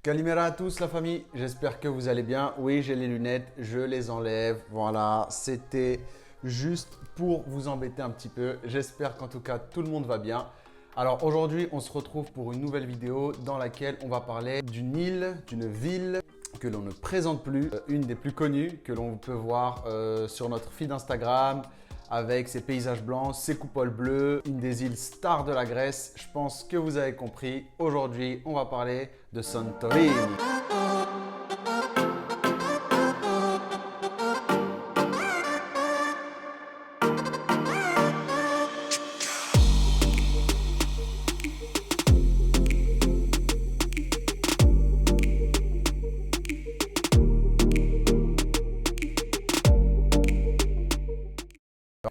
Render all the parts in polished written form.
Calimera à tous la famille, j'espère que vous allez bien. Oui, j'ai les lunettes, je les enlève. Voilà, c'était juste pour vous embêter un petit peu. J'espère qu'en tout cas tout le monde va bien. Alors aujourd'hui, on se retrouve pour une nouvelle vidéo dans laquelle on va parler d'une île, d'une ville que l'on ne présente plus, une des plus connues que l'on peut voir sur notre feed Instagram, avec ses paysages blancs, ses coupoles bleues, une des îles stars de la Grèce. Je pense que vous avez compris. Aujourd'hui, on va parler de Santorini.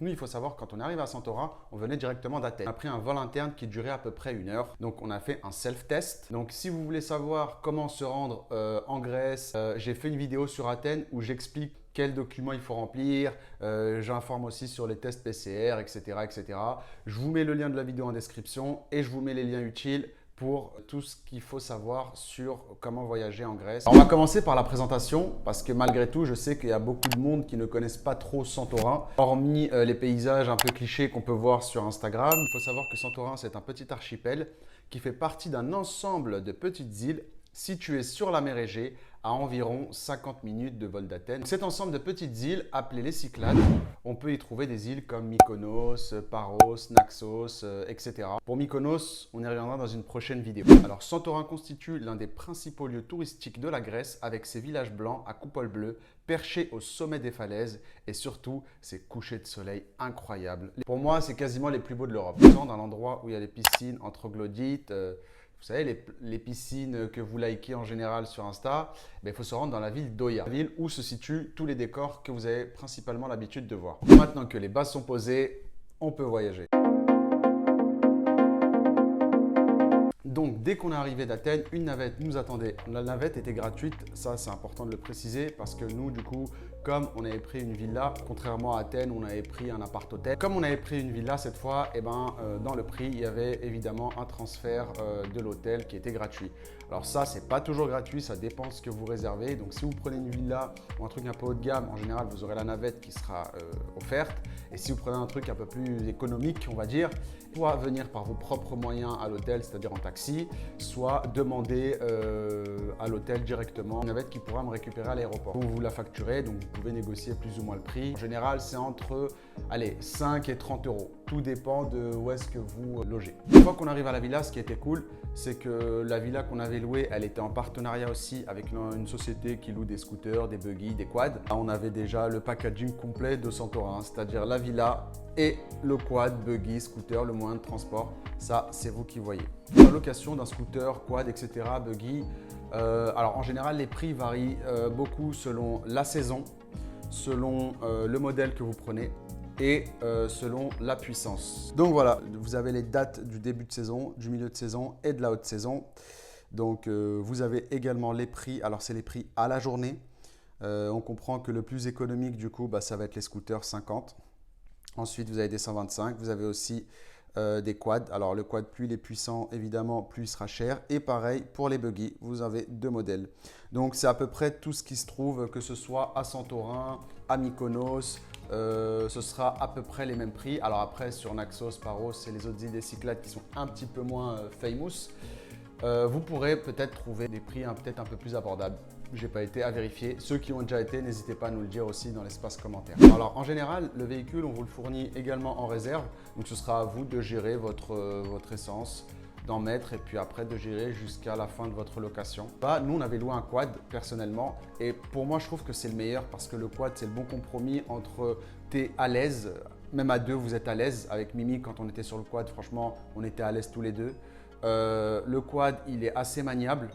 Nous, il faut savoir, quand on arrive à Santorin, on venait directement d'Athènes. On a pris un vol interne qui durait à peu près 1 heure. Donc, on a fait un self-test. Donc, si vous voulez savoir comment se rendre en Grèce, j'ai fait une vidéo sur Athènes où j'explique quels documents il faut remplir. J'informe aussi sur les tests PCR, etc., etc. Je vous mets le lien de la vidéo en description et je vous mets les liens utiles pour tout ce qu'il faut savoir sur comment voyager en Grèce. Alors, on va commencer par la présentation parce que malgré tout, je sais qu'il y a beaucoup de monde qui ne connaissent pas trop Santorin. Hormis les paysages un peu clichés qu'on peut voir sur Instagram, il faut savoir que Santorin, c'est un petit archipel qui fait partie d'un ensemble de petites îles situées sur la mer Égée à environ 50 minutes de vol d'Athènes. Cet ensemble de petites îles, appelées les Cyclades, on peut y trouver des îles comme Mykonos, Paros, Naxos, etc. Pour Mykonos, on y reviendra dans une prochaine vidéo. Alors, Santorin constitue l'un des principaux lieux touristiques de la Grèce avec ses villages blancs à coupoles bleues, perchés au sommet des falaises et surtout ses couchers de soleil incroyables. Pour moi, c'est quasiment les plus beaux de l'Europe. Dans l'endroit où il y a les piscines en troglodytes, vous savez, les piscines que vous likez en général sur Insta, il faut se rendre dans la ville d'Oia, la ville où se situent tous les décors que vous avez principalement l'habitude de voir. Maintenant que les bases sont posées, on peut voyager. Donc, dès qu'on est arrivé d'Athènes, une navette nous attendait. La navette était gratuite, ça c'est important de le préciser parce que nous, du coup, comme on avait pris une villa, contrairement à Athènes, on avait pris un appart-hôtel. Comme on avait pris une villa cette fois, dans le prix, il y avait évidemment un transfert de l'hôtel qui était gratuit. Alors ça, c'est pas toujours gratuit, ça dépend de ce que vous réservez. Donc si vous prenez une villa ou un truc un peu haut de gamme, en général, vous aurez la navette qui sera offerte. Et si vous prenez un truc un peu plus économique, on va dire, soit venir par vos propres moyens à l'hôtel, c'est-à-dire en taxi, soit demander à l'hôtel directement une navette qui pourra me récupérer à l'aéroport. Vous la facturez, donc vous pouvez négocier plus ou moins le prix. En général, c'est entre 5 et 30 euros. Tout dépend de où est-ce que vous logez. Une fois qu'on arrive à la villa, ce qui était cool, c'est que la villa qu'on avait louée, elle était en partenariat aussi avec une société qui loue des scooters, des buggy, des quads. Là, on avait déjà le packaging complet de Santorin, c'est-à-dire la villa et le quad, buggy, scooter, le moyen de transport. Ça, c'est vous qui voyez. La location d'un scooter, quad, etc., buggy, alors en général, les prix varient beaucoup selon la saison, selon le modèle que vous prenez et selon la puissance. Donc voilà, vous avez les dates du début de saison, du milieu de saison et de la haute saison. Donc vous avez également les prix, alors c'est les prix à la journée. On comprend que le plus économique du coup, ça va être les scooters 50. Ensuite, vous avez des 125, vous avez aussi des quads. Alors le quad, plus il est puissant, évidemment, plus il sera cher. Et pareil, pour les buggy, vous avez 2 modèles. Donc c'est à peu près tout ce qui se trouve, que ce soit à Santorin, à Mykonos, ce sera à peu près les mêmes prix. Alors après, sur Naxos, Paros et les autres îles des Cyclades qui sont un petit peu moins famous, vous pourrez peut-être trouver des prix peut-être un peu plus abordables. Je n'ai pas été à vérifier. Ceux qui ont déjà été, n'hésitez pas à nous le dire aussi dans l'espace commentaire. Alors en général, le véhicule, on vous le fournit également en réserve. Donc ce sera à vous de gérer votre essence, d'en mettre et puis après de gérer jusqu'à la fin de votre location. Nous, on avait loué un quad personnellement et pour moi, je trouve que c'est le meilleur parce que le quad, c'est le bon compromis entre t'es à l'aise, même à deux, vous êtes à l'aise. Avec Mimi, quand on était sur le quad, franchement, on était à l'aise tous les deux. Le quad, il est assez maniable.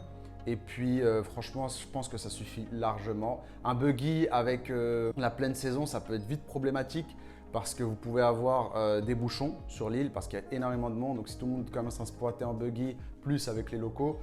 Et puis franchement, je pense que ça suffit largement. Un buggy avec la pleine saison, ça peut être vite problématique parce que vous pouvez avoir des bouchons sur l'île parce qu'il y a énormément de monde. Donc si tout le monde commence à se pointer en buggy, plus avec les locaux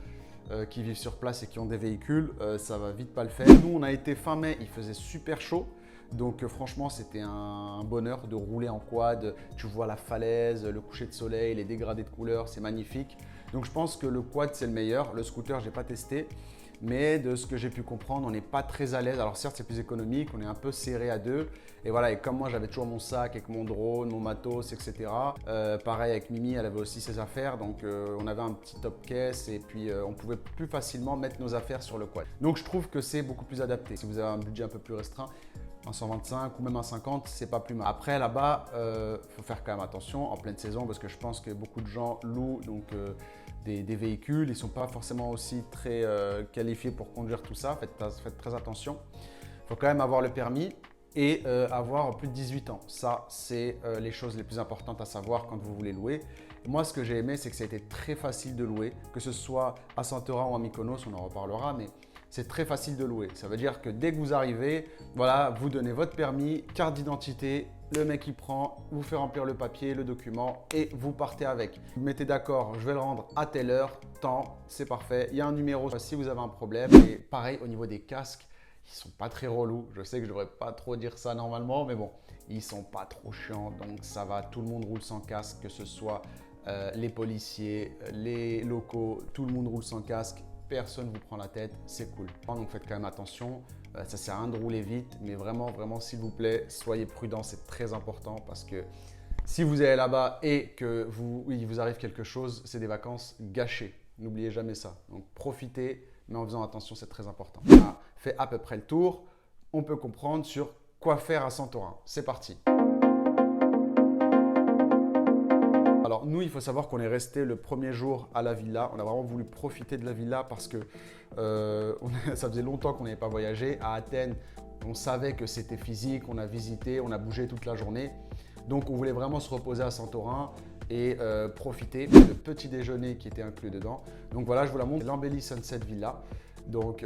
qui vivent sur place et qui ont des véhicules, ça va vite pas le faire. Nous, on a été fin mai, il faisait super chaud. Donc franchement, c'était un bonheur de rouler en quad. Tu vois la falaise, le coucher de soleil, les dégradés de couleurs, c'est magnifique. Donc je pense que le quad, c'est le meilleur. Le scooter, je n'ai pas testé. Mais de ce que j'ai pu comprendre, on n'est pas très à l'aise. Alors certes, c'est plus économique, on est un peu serré à deux. Et voilà, et comme moi, j'avais toujours mon sac avec mon drone, mon matos, etc. Pareil avec Mimi, elle avait aussi ses affaires. Donc on avait un petit top caisse et puis on pouvait plus facilement mettre nos affaires sur le quad. Donc je trouve que c'est beaucoup plus adapté. Si vous avez un budget un peu plus restreint, un 125 ou même un 50, c'est pas plus mal. Après là-bas, faut faire quand même attention en pleine saison parce que je pense que beaucoup de gens louent donc des véhicules. Ils ne sont pas forcément aussi très qualifiés pour conduire tout ça. Faites très attention. Il faut quand même avoir le permis et avoir plus de 18 ans. Ça, c'est les choses les plus importantes à savoir quand vous voulez louer. Moi, ce que j'ai aimé, c'est que ça a été très facile de louer, que ce soit à Santorin ou à Mykonos, on en reparlera, mais c'est très facile de louer. Ça veut dire que dès que vous arrivez, voilà, vous donnez votre permis, carte d'identité, le mec il prend, vous fait remplir le papier, le document et vous partez avec. Vous mettez d'accord, je vais le rendre à telle heure, temps, c'est parfait. Il y a un numéro si vous avez un problème. Et pareil au niveau des casques, ils sont pas très relous. Je sais que je devrais pas trop dire ça normalement, mais bon, ils sont pas trop chiants, donc ça va. Tout le monde roule sans casque, que ce soit les policiers, les locaux, tout le monde roule sans casque. Personne ne vous prend la tête, c'est cool. Donc faites quand même attention, ça sert à rien de rouler vite, mais vraiment, vraiment, s'il vous plaît, soyez prudents, c'est très important parce que si vous allez là-bas et que il vous arrive quelque chose, c'est des vacances gâchées. N'oubliez jamais ça. Donc profitez, mais en faisant attention, c'est très important. On a fait à peu près le tour, on peut comprendre sur quoi faire à Santorin. C'est parti. Alors nous, il faut savoir qu'on est resté le premier jour à la villa. On a vraiment voulu profiter de la villa parce que ça faisait longtemps qu'on n'avait pas voyagé. À Athènes, on savait que c'était physique, on a visité, on a bougé toute la journée. Donc on voulait vraiment se reposer à Santorin et profiter du petit déjeuner qui était inclus dedans. Donc voilà, je vous la montre, l'Embellie Sunset Villa. Donc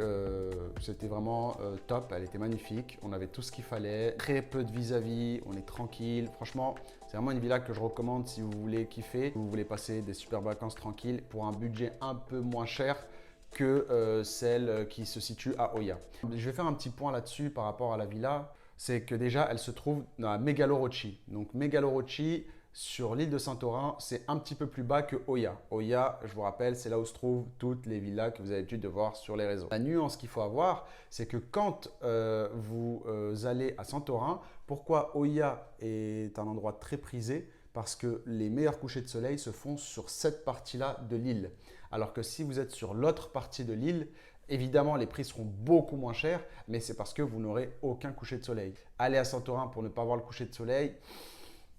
c'était vraiment top, elle était magnifique, on avait tout ce qu'il fallait, très peu de vis-à-vis, on est tranquille. Franchement, c'est vraiment une villa que je recommande si vous voulez kiffer, si vous voulez passer des super vacances tranquilles pour un budget un peu moins cher que celle qui se situe à Oia. Je vais faire un petit point là-dessus par rapport à la villa, c'est que déjà elle se trouve à Megalorochi. Donc Megalorochi, sur l'île de Santorin, c'est un petit peu plus bas que Oia. Oia, je vous rappelle, c'est là où se trouvent toutes les villas que vous avez l'habitude de voir sur les réseaux. La nuance qu'il faut avoir, c'est que quand vous allez à Santorin, pourquoi Oia est un endroit très prisé? Parce que les meilleurs couchers de soleil se font sur cette partie-là de l'île. Alors que si vous êtes sur l'autre partie de l'île, évidemment, les prix seront beaucoup moins chers, mais c'est parce que vous n'aurez aucun coucher de soleil. Aller à Santorin pour ne pas voir le coucher de soleil,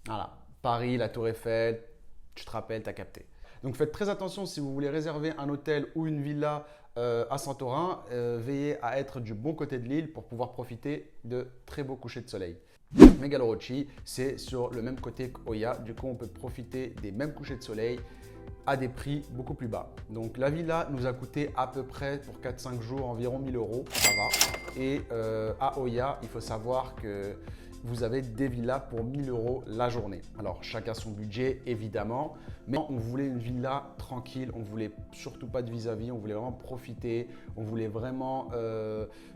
voilà. Paris, la Tour Eiffel, tu te rappelles, tu as capté. Donc faites très attention si vous voulez réserver un hôtel ou une villa à Santorin, veillez à être du bon côté de l'île pour pouvoir profiter de très beaux couchers de soleil. Megalorochi, c'est sur le même côté qu'Oia, du coup on peut profiter des mêmes couchers de soleil à des prix beaucoup plus bas. Donc la villa nous a coûté à peu près pour 4-5 jours environ 1000 €, ça va. Et à Oia, il faut savoir que vous avez des villas pour 1000 € la journée. Alors chacun son budget évidemment, mais on voulait une villa tranquille, on voulait surtout pas de vis-à-vis, on voulait vraiment profiter, on voulait vraiment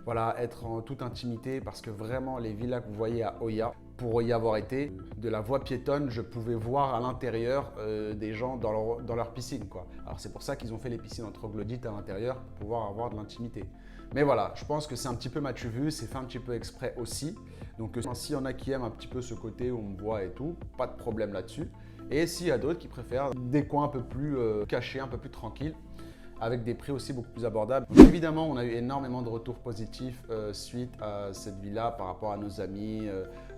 voilà, être en toute intimité parce que vraiment les villas que vous voyez à Oia, pour y avoir été, de la voie piétonne, je pouvais voir à l'intérieur des gens dans leur piscine, quoi. Alors c'est pour ça qu'ils ont fait les piscines en troglodyte à l'intérieur pour pouvoir avoir de l'intimité. Mais voilà, je pense que c'est un petit peu matu vu, c'est fait un petit peu exprès aussi. Donc s'il y en a qui aiment un petit peu ce côté où on me voit et tout, pas de problème là-dessus. Et s'il y a d'autres qui préfèrent des coins un peu plus cachés, un peu plus tranquilles, avec des prix aussi beaucoup plus abordables. Donc, évidemment, on a eu énormément de retours positifs suite à cette villa par rapport à nos amis,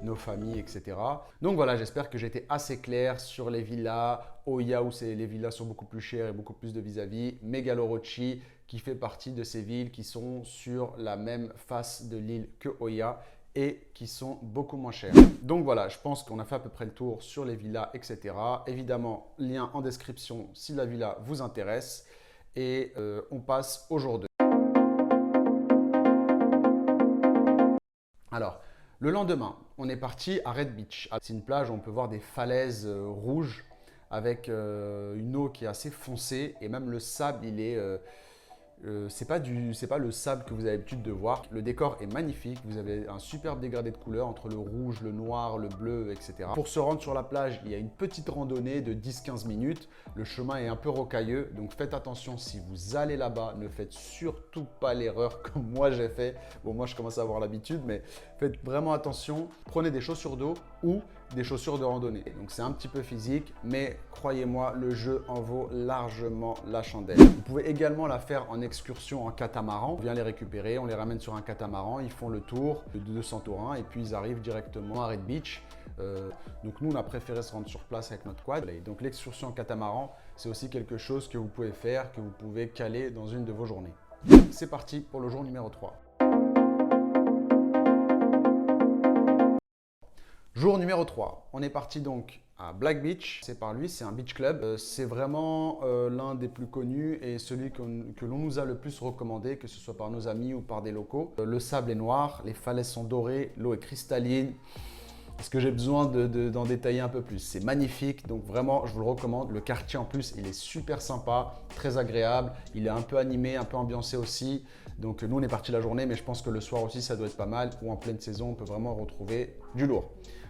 nos familles, etc. Donc voilà, j'espère que j'ai été assez clair sur les villas. Oia, où les villas sont beaucoup plus chères et beaucoup plus de vis-à-vis. Megalorochi, qui fait partie de ces villes qui sont sur la même face de l'île que Oia et qui sont beaucoup moins chères. Donc voilà, je pense qu'on a fait à peu près le tour sur les villas, etc. Évidemment, lien en description si la villa vous intéresse. Et on passe au jour 2. Alors, le lendemain, on est parti à Red Beach. C'est une plage où on peut voir des falaises rouges avec une eau qui est assez foncée et même le sable, il est c'est pas le sable que vous avez l'habitude de voir. Le décor est magnifique. Vous avez un superbe dégradé de couleurs entre le rouge, le noir, le bleu, etc. Pour se rendre sur la plage, il y a une petite randonnée de 10-15 minutes. Le chemin est un peu rocailleux, donc faites attention si vous allez là-bas. Ne faites surtout pas l'erreur comme moi j'ai fait. Bon, moi je commence à avoir l'habitude, mais faites vraiment attention. Prenez des chaussures d'eau ou des chaussures de randonnée. Donc c'est un petit peu physique, mais croyez-moi, le jeu en vaut largement la chandelle. Vous pouvez également la faire en excursion en catamaran. On vient les récupérer, on les ramène sur un catamaran, ils font le tour de Santorin et puis ils arrivent directement à Red Beach. Donc nous, on a préféré se rendre sur place avec notre quad. Et donc l'excursion en catamaran, c'est aussi quelque chose que vous pouvez faire, que vous pouvez caler dans une de vos journées. C'est parti pour le jour numéro 3. Jour numéro 3, on est parti donc à Black Beach. C'est par lui, c'est un beach club. C'est vraiment l'un des plus connus et celui que l'on nous a le plus recommandé, que ce soit par nos amis ou par des locaux. Le sable est noir, les falaises sont dorées, l'eau est cristalline. Est-ce que j'ai besoin d'en détailler un peu plus? C'est magnifique, donc vraiment, je vous le recommande. Le quartier en plus, il est super sympa, très agréable. Il est un peu animé, un peu ambiancé aussi. Donc nous, on est parti la journée, mais je pense que le soir aussi, ça doit être pas mal. Ou en pleine saison, on peut vraiment retrouver du lourd.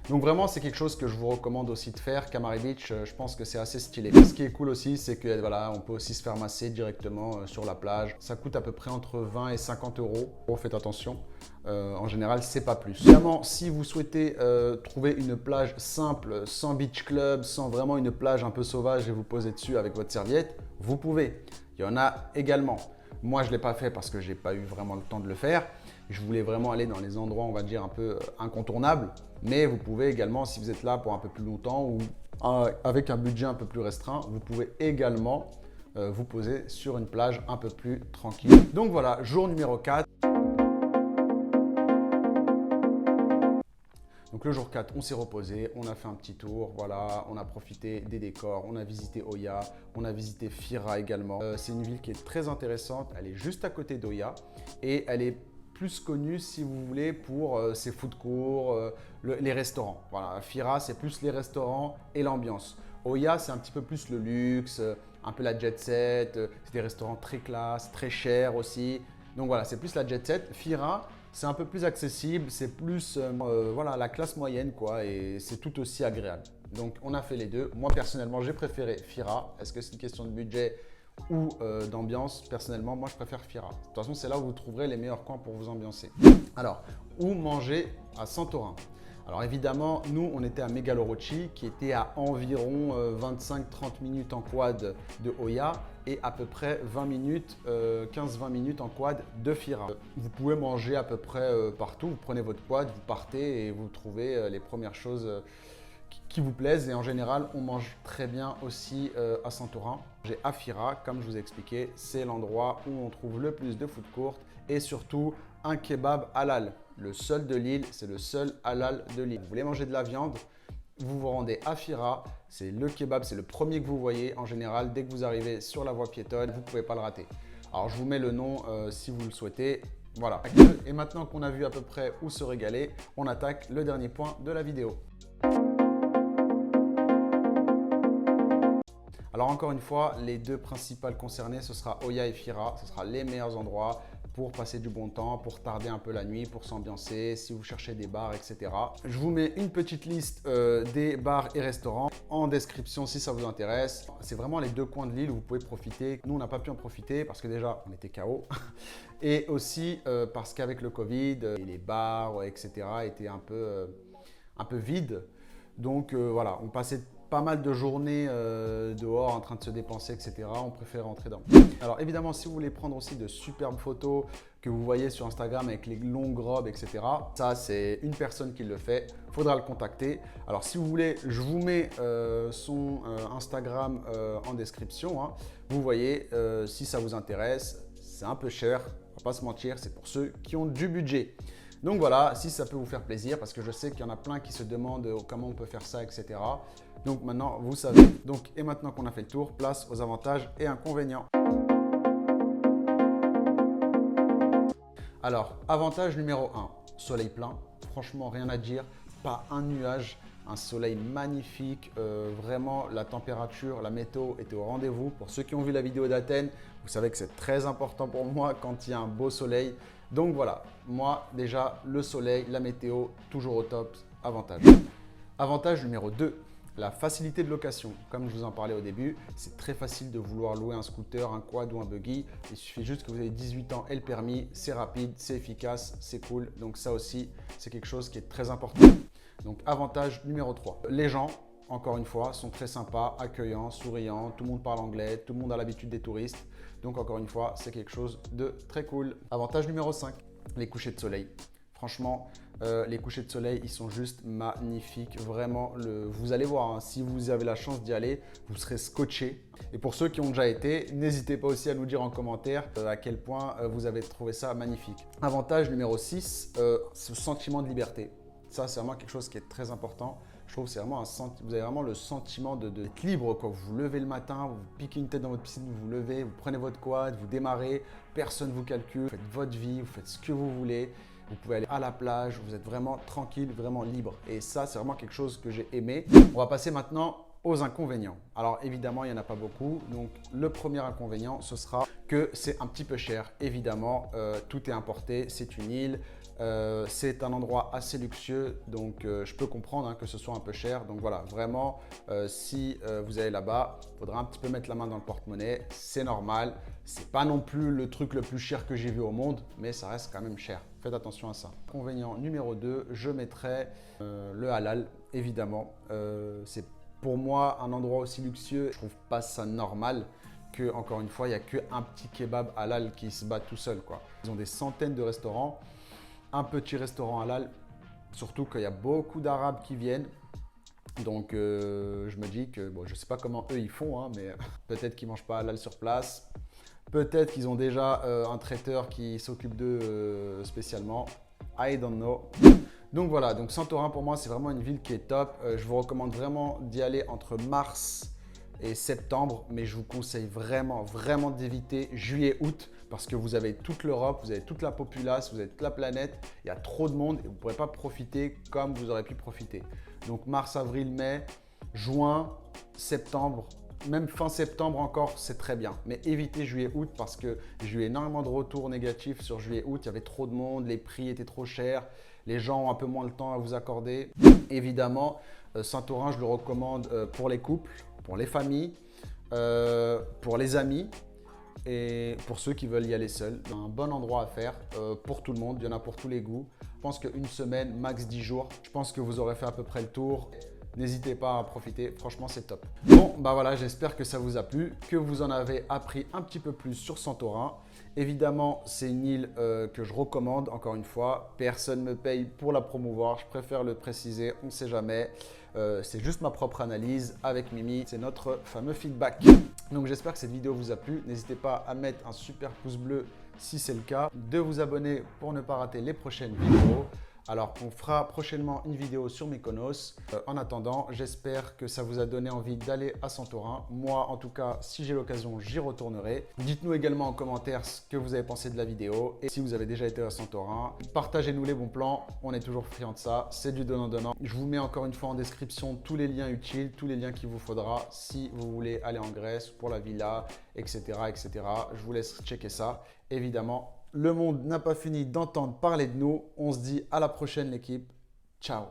Donc vraiment, c'est quelque chose que je vous recommande aussi de faire. Kamari Beach, je pense que c'est assez stylé. Ce qui est cool aussi, c'est que voilà, on peut aussi se faire masser directement sur la plage. Ça coûte à peu près entre 20 et 50 euros. Faites attention. En général, c'est pas plus. Évidemment, si vous souhaitez trouver une plage simple, sans beach club, sans vraiment une plage un peu sauvage et vous poser dessus avec votre serviette, vous pouvez. Il y en a également. Moi, je ne l'ai pas fait parce que je n'ai pas eu vraiment le temps de le faire. Je voulais vraiment aller dans les endroits, on va dire, un peu incontournables. Mais vous pouvez également, si vous êtes là pour un peu plus longtemps ou avec un budget un peu plus restreint, vous pouvez également vous poser sur une plage un peu plus tranquille. Donc voilà, jour numéro 4. Donc le jour 4, on s'est reposé, on a fait un petit tour, voilà, on a profité des décors, on a visité Oya, on a visité Fira également. C'est une ville qui est très intéressante, elle est juste à côté d'Oya et elle est plus connue, si vous voulez, pour ses food courts, les restaurants. Voilà, Fira, c'est plus les restaurants et l'ambiance. Oya, c'est un petit peu plus le luxe, un peu la jet set, c'est des restaurants très classe, très chers aussi. Donc voilà, c'est plus la jet set. Fira, c'est un peu plus accessible, c'est plus voilà, la classe moyenne quoi, et c'est tout aussi agréable. Donc on a fait les deux. Moi personnellement, j'ai préféré Fira. Est-ce que c'est une question de budget ou d'ambiance? Personnellement, moi je préfère Fira. De toute façon, c'est là où vous trouverez les meilleurs coins pour vous ambiancer. Alors, où manger à Santorin? Alors évidemment, nous, on était à Megalorochi, qui était à environ 25-30 minutes en quad de Oya et à peu près 20 minutes, 15-20 minutes en quad de Fira. Vous pouvez manger à peu près partout. Vous prenez votre quad, vous partez et vous trouvez les premières choses qui vous plaisent. Et en général, on mange très bien aussi à Santorin. J'ai à Fira, comme je vous ai expliqué, c'est l'endroit où on trouve le plus de food court et surtout un kebab halal. Le seul de l'île, c'est le seul halal de l'île. Vous voulez manger de la viande, vous vous rendez à Fira, c'est le kebab, c'est le premier que vous voyez. En général, dès que vous arrivez sur la voie piétonne, vous ne pouvez pas le rater. Alors, je vous mets le nom si vous le souhaitez. Voilà. Et maintenant qu'on a vu à peu près où se régaler, on attaque le dernier point de la vidéo. Alors encore une fois, les deux principales concernées, ce sera Oya et Fira. Ce sera les meilleurs endroits pour passer du bon temps, pour tarder un peu la nuit, pour s'ambiancer, si vous cherchez des bars, etc. Je vous mets une petite liste des bars et restaurants en description si ça vous intéresse. C'est vraiment les deux coins de l'île où vous pouvez profiter. Nous, on n'a pas pu en profiter parce que déjà, on était KO. Et aussi parce qu'avec le Covid, les bars, etc. étaient un peu vides. Donc voilà, on passait pas mal de journées dehors en train de se dépenser, etc. On préfère rentrer dans. Alors évidemment, si vous voulez prendre aussi de superbes photos que vous voyez sur Instagram avec les longues robes, etc. Ça, c'est une personne qui le fait. Il faudra le contacter. Alors si vous voulez, je vous mets son Instagram en description. Hein. Vous voyez, si ça vous intéresse, c'est un peu cher. On va pas se mentir, c'est pour ceux qui ont du budget. Donc voilà, si ça peut vous faire plaisir, parce que je sais qu'il y en a plein qui se demandent comment on peut faire ça, etc. Donc maintenant, vous savez. Donc, et maintenant qu'on a fait le tour, place aux avantages et inconvénients. Alors, avantage numéro 1, soleil plein. Franchement, rien à dire, pas un nuage. un soleil magnifique, vraiment la température, la météo était au rendez-vous. Pour ceux qui ont vu la vidéo d'Athènes, vous savez que c'est très important pour moi quand il y a un beau soleil. Donc voilà, moi déjà le soleil, la météo, toujours au top, avantage. Avantage numéro 2. La facilité de location. Comme je vous en parlais au début, c'est très facile de vouloir louer un scooter, un quad ou un buggy. Il suffit juste que vous ayez 18 ans et le permis. C'est rapide, c'est efficace, c'est cool. Donc ça aussi, c'est quelque chose qui est très important. Donc avantage numéro 3. Les gens, encore une fois, sont très sympas, accueillants, souriants. Tout le monde parle anglais, tout le monde a l'habitude des touristes. Donc encore une fois, c'est quelque chose de très cool. Avantage numéro 5. Les couchers de soleil. Franchement, les couchers de soleil, ils sont juste magnifiques. Vraiment, vous allez voir, hein, si vous avez la chance d'y aller, vous serez scotché. Et pour ceux qui ont déjà été, n'hésitez pas aussi à nous dire en commentaire à quel point vous avez trouvé ça magnifique. Avantage numéro 6, ce sentiment de liberté. Ça, c'est vraiment quelque chose qui est très important. Je trouve que c'est vraiment vous avez vraiment le sentiment d'être libre, quoi. Vous vous levez le matin, vous piquez une tête dans votre piscine, vous vous levez, vous prenez votre quad, vous démarrez, personne ne vous calcule, vous faites votre vie, vous faites ce que vous voulez. Vous pouvez aller à la plage, vous êtes vraiment tranquille, vraiment libre. Et ça, c'est vraiment quelque chose que j'ai aimé. On va passer maintenant aux inconvénients. Alors évidemment, il n'y en a pas beaucoup. Donc le premier inconvénient, ce sera que c'est un petit peu cher. Évidemment, tout est importé, c'est une île. C'est un endroit assez luxueux, donc je peux comprendre que ce soit un peu cher. Donc voilà, vraiment, si vous allez là-bas, il faudra un petit peu mettre la main dans le porte-monnaie. C'est normal. C'est pas non plus le truc le plus cher que j'ai vu au monde, mais ça reste quand même cher. Faites attention à ça. Inconvénient numéro 2, je mettrai le halal, évidemment. C'est pour moi un endroit aussi luxueux. Je trouve pas ça normal que, encore une fois, il n'y a qu'un petit kebab halal qui se bat tout seul, quoi. Ils ont des centaines de restaurants. Un petit restaurant halal, surtout qu'il y a beaucoup d'Arabes qui viennent. Donc je me dis que, bon, je ne sais pas comment eux ils font, hein, mais peut-être qu'ils ne mangent pas halal sur place. Peut-être qu'ils ont déjà un traiteur qui s'occupe d'eux spécialement. I don't know. Donc voilà, donc Santorin pour moi c'est vraiment une ville qui est top. Je vous recommande vraiment d'y aller entre mars et septembre, mais je vous conseille vraiment d'éviter juillet-août parce que vous avez toute l'Europe, vous avez toute la populace, vous avez toute la planète, il y a trop de monde et vous ne pourrez pas profiter comme vous aurez pu profiter. Donc mars, avril, mai, juin, septembre, même fin septembre encore, c'est très bien. Mais évitez juillet-août parce que j'ai eu énormément de retours négatifs sur juillet-août. Il y avait trop de monde, les prix étaient trop chers, les gens ont un peu moins le temps à vous accorder. Évidemment, Santorin, je le recommande pour les couples, pour les familles, pour les amis et pour ceux qui veulent y aller seuls. Un bon endroit à faire pour tout le monde, il y en a pour tous les goûts. Je pense qu'une semaine, max 10 jours, je pense que vous aurez fait à peu près le tour. N'hésitez pas à en profiter, franchement c'est top. Bon, bah voilà, j'espère que ça vous a plu, que vous en avez appris un petit peu plus sur Santorin. Évidemment, c'est une île que je recommande, encore une fois. Personne ne me paye pour la promouvoir, je préfère le préciser, on ne sait jamais. C'est juste ma propre analyse avec Mimi, c'est notre fameux feedback. Donc j'espère que cette vidéo vous a plu. N'hésitez pas à mettre un super pouce bleu si c'est le cas, de vous abonner pour ne pas rater les prochaines vidéos. Alors, on fera prochainement une vidéo sur Mykonos. En attendant, j'espère que ça vous a donné envie d'aller à Santorin. Moi, en tout cas, si j'ai l'occasion, j'y retournerai. Dites-nous également en commentaire ce que vous avez pensé de la vidéo. Et si vous avez déjà été à Santorin, partagez-nous les bons plans. On est toujours friands de ça. C'est du donnant-donnant. Je vous mets encore une fois en description tous les liens utiles, tous les liens qu'il vous faudra si vous voulez aller en Grèce pour la villa, etc., etc. Je vous laisse checker ça. Évidemment, le monde n'a pas fini d'entendre parler de nous. On se dit à la prochaine l'équipe. Ciao.